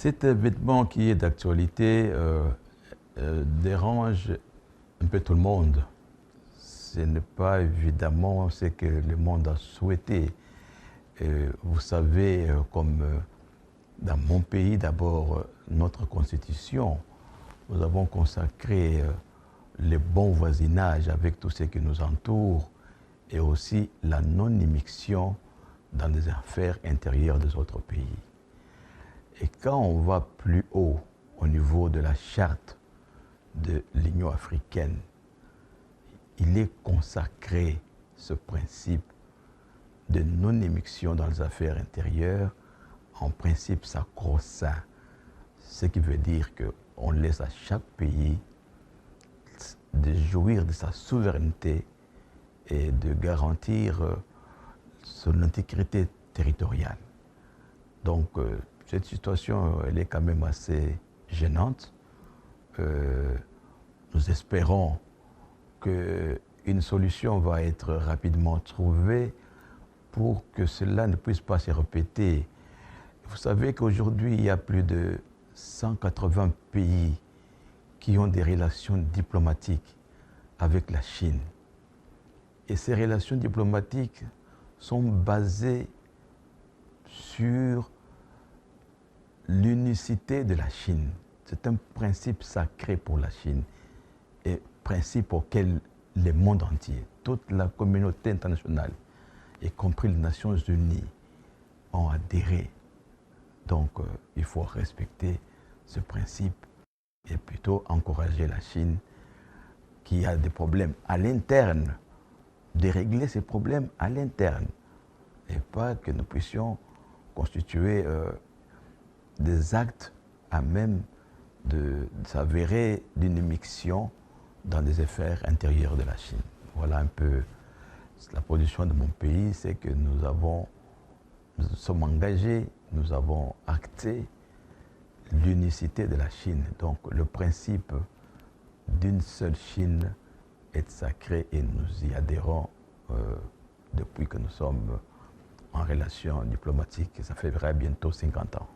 Cet événement qui est d'actualité dérange un peu tout le monde. Ce n'est pas évidemment ce que le monde a souhaité. Vous savez, comme dans mon pays, d'abord, notre constitution, nous avons consacré le bon voisinage avec tout ce qui nous entoure et aussi la non-immixtion dans les affaires intérieures des autres pays. Et quand on va plus haut au niveau de la charte de l'Union africaine, il est consacré ce principe de non-immixtion dans les affaires intérieures en principe sacro-saint, ce qui veut dire qu'on laisse à chaque pays de jouir de sa souveraineté et de garantir son intégrité territoriale. Donc, cette situation, elle est quand même assez gênante. Nous espérons qu'une solution va être rapidement trouvée pour que cela ne puisse pas se répéter. Vous savez qu'aujourd'hui, il y a plus de 180 pays qui ont des relations diplomatiques avec la Chine. Et ces relations diplomatiques sont basées sur l'unicité de la Chine. C'est un principe sacré pour la Chine et principe auquel le monde entier, toute la communauté internationale, y compris les Nations Unies, ont adhéré. Donc, il faut respecter ce principe et plutôt encourager la Chine qui a des problèmes à l'interne, de régler ces problèmes à l'interne et pas que nous puissions constituer des actes à même de s'avérer d'une immixtion dans les affaires intérieures de la Chine. Voilà un peu la position de mon pays, c'est que nous sommes engagés, nous avons acté l'unicité de la Chine. Donc le principe d'une seule Chine est sacré et nous y adhérons depuis que nous sommes en relation diplomatique. Ça fait bientôt 50 ans.